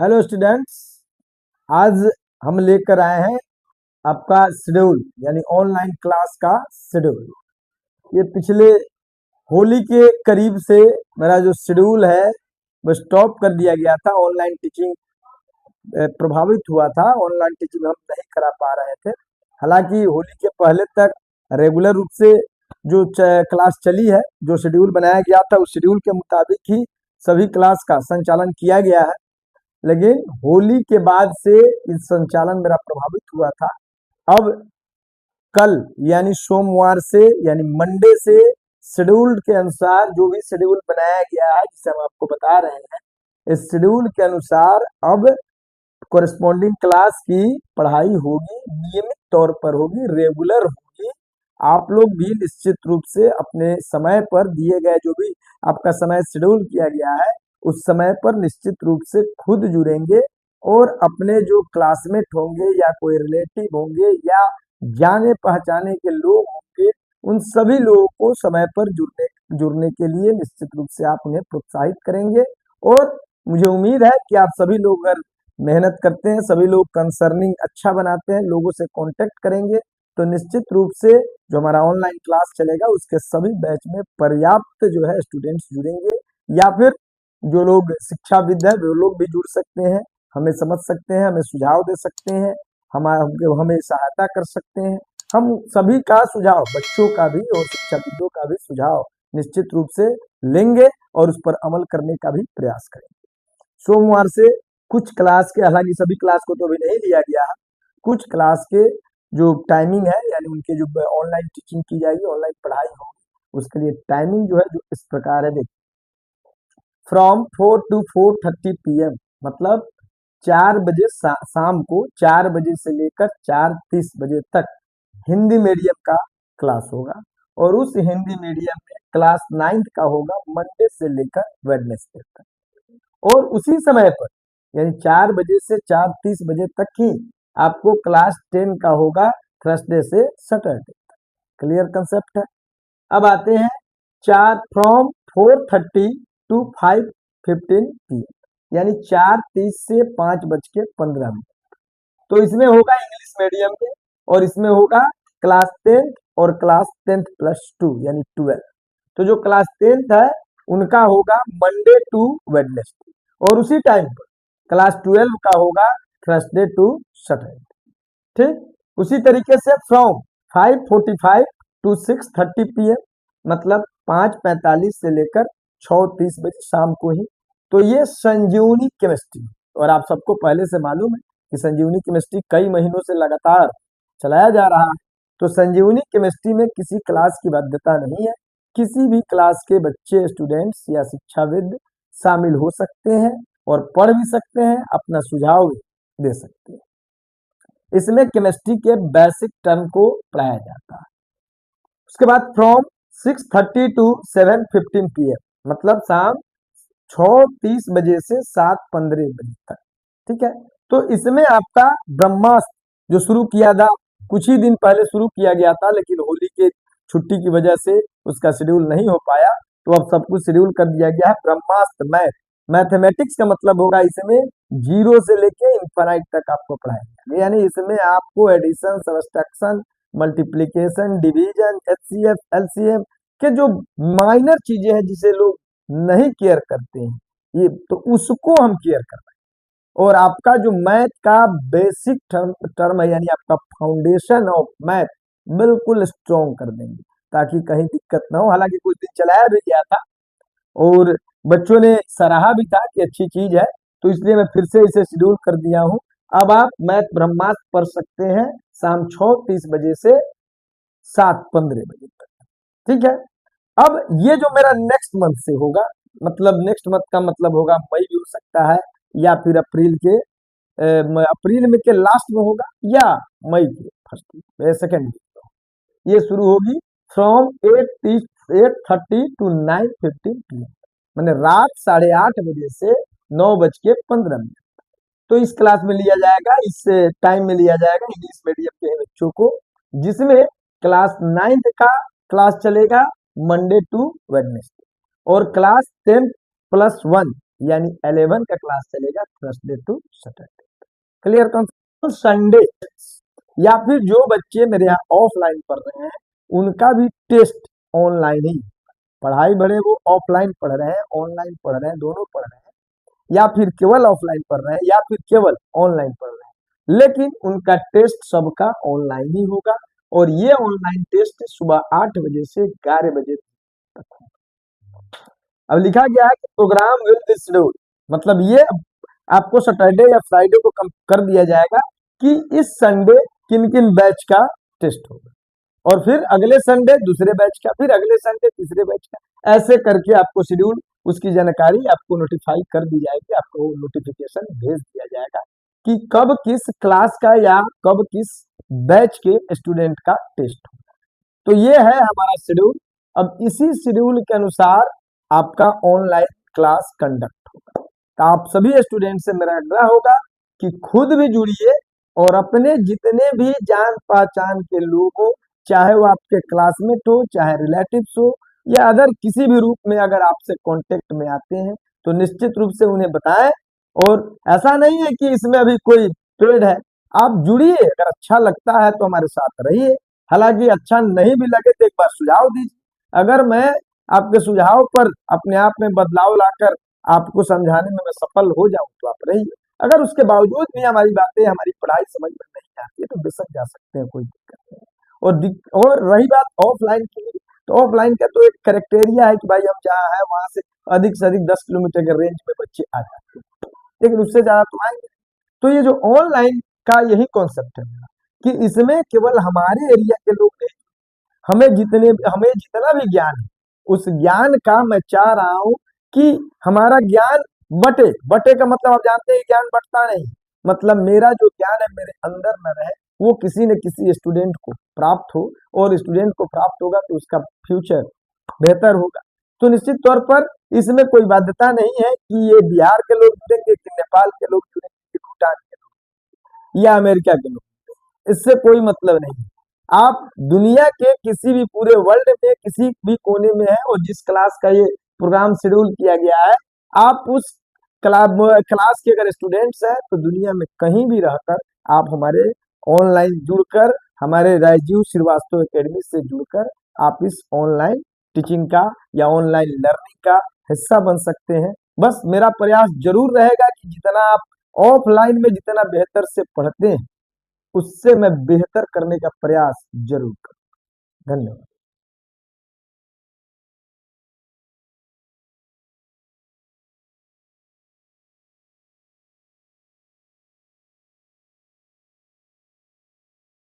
Hello students. आज हम लेकर आए हैं आपका शेड्यूल यानी ऑनलाइन क्लास का शेड्यूल। ये पिछले होली के करीब से मेरा जो शेड्यूल है वो स्टॉप कर दिया गया था। ऑनलाइन टीचिंग प्रभावित हुआ था, ऑनलाइन टीचिंग हम नहीं करा पा रहे थे। हालांकि होली के पहले तक रेगुलर रूप से जो क्लास चली है, जो शेड्यूल बनाया गया था उस शेड्यूल के मुताबिक ही सभी क्लास का संचालन किया गया है। लेकिन होली के बाद से इस संचालन मेरा प्रभावित हुआ था। अब कल यानी सोमवार से यानी मंडे से शेड्यूल के अनुसार जो भी शेड्यूल बनाया गया है, जिसे हम आपको बता रहे हैं, इस शेड्यूल के अनुसार अब कोरेस्पॉन्डिंग क्लास की पढ़ाई होगी, नियमित तौर पर होगी, रेगुलर होगी। आप लोग भी निश्चित रूप से अपने समय पर दिए गए जो भी आपका समय शेड्यूल किया गया है उस समय पर निश्चित रूप से खुद जुड़ेंगे और अपने जो क्लासमेट होंगे या कोई रिलेटिव होंगे या जाने पहचाने के लोग होंगे, उन सभी लोगों को समय पर जुड़ने जुड़ने के लिए निश्चित रूप से आप उन्हें प्रोत्साहित करेंगे। और मुझे उम्मीद है कि आप सभी लोग अगर मेहनत करते हैं, सभी लोग कंसर्निंग अच्छा बनाते हैं, लोगों से कांटेक्ट करेंगे, तो निश्चित रूप से जो हमारा ऑनलाइन क्लास चलेगा उसके सभी बैच में पर्याप्त जो है स्टूडेंट्स जुड़ेंगे। या फिर जो लोग शिक्षाविद है वो लोग भी जुड़ सकते हैं, हमें समझ सकते हैं, हमें सुझाव दे सकते हैं, हमें सहायता कर सकते हैं। हम सभी का सुझाव, बच्चों का भी और शिक्षाविदों का भी सुझाव निश्चित रूप से लेंगे और उस पर अमल करने का भी प्रयास करेंगे। सोमवार से कुछ क्लास के, हालांकि सभी क्लास को तो अभी नहीं लिया गया है, कुछ क्लास के जो टाइमिंग है यानी उनके जो ऑनलाइन टीचिंग की जाएगी, ऑनलाइन पढ़ाई होगी, उसके लिए टाइमिंग जो है जो इस प्रकार है। देखिए, फ्रॉम 4 to 4:30 PM, मतलब 4 बजे शाम को 4 बजे से लेकर 4:30 बजे तक हिंदी मीडियम का क्लास होगा। और उस हिंदी मीडियम में क्लास 9th का होगा मंडे से लेकर वेडनेसडे तक। और उसी समय पर यानी 4 बजे से 4:30 बजे तक ही आपको क्लास 10 का होगा थर्सडे से सैटरडे तक। क्लियर कंसेप्ट है। अब आते हैं फ्रॉम 4:30 to 5:15 PM, यानी 4:30 से 5:15। तो इसमें होगा इंग्लिश मीडियम में और इसमें होगा क्लास 10th और क्लास 10th+2 यानी 12। तो जो क्लास 10th है उनका होगा मंडे टू वेडनेसडे और उसी टाइम पर क्लास 12 का होगा थर्सडे टू सैटरडे। ठीक, उसी तरीके से फ्रॉम 5:45 to 6:30 PM, मतलब 5:45 से लेकर 6:30 बजे शाम को ही। तो ये संजीवनी केमिस्ट्री, और आप सबको पहले से मालूम है कि संजीवनी केमिस्ट्री कई महीनों से लगातार चलाया जा रहा है। तो संजीवनी केमिस्ट्री में किसी क्लास की बाध्यता नहीं है, किसी भी क्लास के बच्चे, स्टूडेंट्स या शिक्षाविद शामिल हो सकते हैं और पढ़ भी सकते हैं, अपना सुझाव भी दे सकते हैं। इसमें केमिस्ट्री के बेसिक टर्म को पढ़ाया जाता है। उसके बाद फ्रॉम 6:30 to 7:15 PM, मतलब शाम 6:30 बजे से 7:15 बजे तक। ठीक है, तो इसमें आपका ब्रह्मास्त्र जो शुरू किया था, कुछ ही दिन पहले शुरू किया गया था, लेकिन होली के छुट्टी की वजह से उसका शेड्यूल नहीं हो पाया, तो अब सब कुछ शेड्यूल कर दिया गया है। ब्रह्मास्त्र मैथमेटिक्स का मतलब होगा इसमें 0 से लेके इनफाइनाइट तक आपको पढ़ाएंगे, यानी इसमें आपको addition, subtraction, multiplication, division, HCF, LCM के जो माइनर चीजें हैं जिसे लोग नहीं केयर करते हैं, ये तो उसको हम केयर कर रहे हैं। और आपका जो मैथ का बेसिक टर्म है यानी आपका फाउंडेशन ऑफ मैथ बिल्कुल स्ट्रॉन्ग कर देंगे ताकि कहीं दिक्कत ना हो। हालांकि कुछ दिन चलाया भी गया था और बच्चों ने सराहा भी था कि अच्छी चीज है, तो इसलिए मैं फिर से इसे शेड्यूल कर दिया हूं। अब आप मैथ ब्रह्मास्त्र पढ़ सकते हैं शाम 6:30 बजे से 7:15 बजे तक। ठीक है, अब ये जो मेरा नेक्स्ट मंथ से होगा, मतलब नेक्स्ट मंथ का मतलब होगा मई भी हो सकता है या फिर अप्रैल में के लास्ट में होगा या मई के फर्स्ट वीक, सेकेंड वीक। ये शुरू होगी फ्रॉम 8:30 to 9:15 PM, मैंने रात 8:30 बजे से 9:15। तो इस क्लास में लिया जाएगा, इस टाइम में लिया जाएगा इंग्लिश मीडियम के बच्चों को, जिसमें क्लास 9th का क्लास चलेगा मंडे टू वेडनेसडे और क्लास 10+1 यानी 11 का क्लास चलेगा Thursday to Saturday. Clear concept. Sunday या फिर जो बच्चे मेरे यहाँ ऑफलाइन पढ़ रहे हैं उनका भी टेस्ट ऑनलाइन ही, पढ़ाई भले वो ऑफलाइन पढ़ रहे हैं ऑनलाइन पढ़ रहे हैं दोनों पढ़ रहे हैं, या फिर केवल ऑफलाइन पढ़ रहे हैं या फिर केवल ऑनलाइन पढ़ रहे हैं, लेकिन उनका टेस्ट सबका ऑनलाइन ही होगा। और ये ऑनलाइन टेस्ट सुबह 8 बजे से 11 बजे तक होगा। अब लिखा गया है कि प्रोग्राम विल बी शेड्यूल, मतलब ये आपको सैटरडे या फ्राइडे को कर दिया जाएगा कि इस संडे किन किन बैच का टेस्ट होगा, और फिर अगले संडे दूसरे बैच का, फिर अगले संडे तीसरे बैच का, ऐसे करके आपको शेड्यूल उसकी जानकारी आपको नोटिफाई कर दी जाएगी, आपको नोटिफिकेशन भेज दिया जाएगा कि कब किस क्लास का या कब किस बैच के स्टूडेंट का टेस्ट होगा। तो ये है हमारा शेड्यूल। अब इसी शेड्यूल के अनुसार आपका ऑनलाइन क्लास कंडक्ट होगा। तो आप सभी स्टूडेंट से मेरा आग्रह होगा कि खुद भी जुड़िए और अपने जितने भी जान पहचान के लोग हो, चाहे वो आपके क्लासमेट हो, चाहे रिलेटिव्स हो, या अदर किसी भी रूप में अगर आपसे कांटेक्ट में आते हैं तो निश्चित रूप से उन्हें बताएं। और ऐसा नहीं है कि इसमें अभी कोई पेड है, आप जुड़िए, अगर अच्छा लगता है तो हमारे साथ रहिए, हालांकि अच्छा नहीं भी लगे तो एक बार सुझाव दीजिए। अगर मैं आपके सुझाव पर अपने आप में बदलाव लाकर आपको समझाने में मैं सफल हो जाऊं तो आप रहिए, अगर उसके बावजूद भी हमारी बातें हमारी पढ़ाई समझ में नहीं आती है तो बेशक जा सकते हैं, कोई दिक्कत नहीं। और रही बात ऑफलाइन की, तो ऑफलाइन का तो एक क्राइटेरिया है कि भाई हम जहाँ है वहां से अधिक 10 किलोमीटर के रेंज में बच्चे आ जाते हैं, लेकिन उससे ज्यादा तो आएंगे। तो ये जो ऑनलाइन का यही कॉन्सेप्ट है मेरा, कि इसमें केवल हमारे एरिया के लोग नहीं, हमें जितना भी ज्ञान है उस ज्ञान का मैं चाह रहा हूं कि हमारा ज्ञान बटे। बटे का मतलब आप जानते हैं ज्ञान बटता नहीं, मतलब मेरा जो ज्ञान है मेरे अंदर न रहे, वो किसी न किसी स्टूडेंट को प्राप्त हो, और स्टूडेंट को प्राप्त होगा तो उसका फ्यूचर बेहतर होगा। तो निश्चित तौर पर इसमें कोई बाध्यता नहीं है कि ये बिहार के लोग जुड़ेंगे कि नेपाल के लोग जुड़ेंगे कि भूटान के लोग या अमेरिका के लोग, इससे कोई मतलब नहीं। आप दुनिया के किसी भी पूरे वर्ल्ड में किसी भी कोने में है और जिस क्लास का ये प्रोग्राम शेड्यूल किया गया है, आप उस क्लास के अगर स्टूडेंट्स हैं तो दुनिया में कहीं भी रहकर आप हमारे ऑनलाइन जुड़कर, हमारे राजीव श्रीवास्तव एकेडमी से जुड़कर आप इस ऑनलाइन टीचिंग का या ऑनलाइन लर्निंग का हिस्सा बन सकते हैं। बस मेरा प्रयास जरूर रहेगा कि जितना आप ऑफलाइन में जितना बेहतर से पढ़ते हैं उससे मैं बेहतर करने का प्रयास जरूर करूँ। धन्यवाद।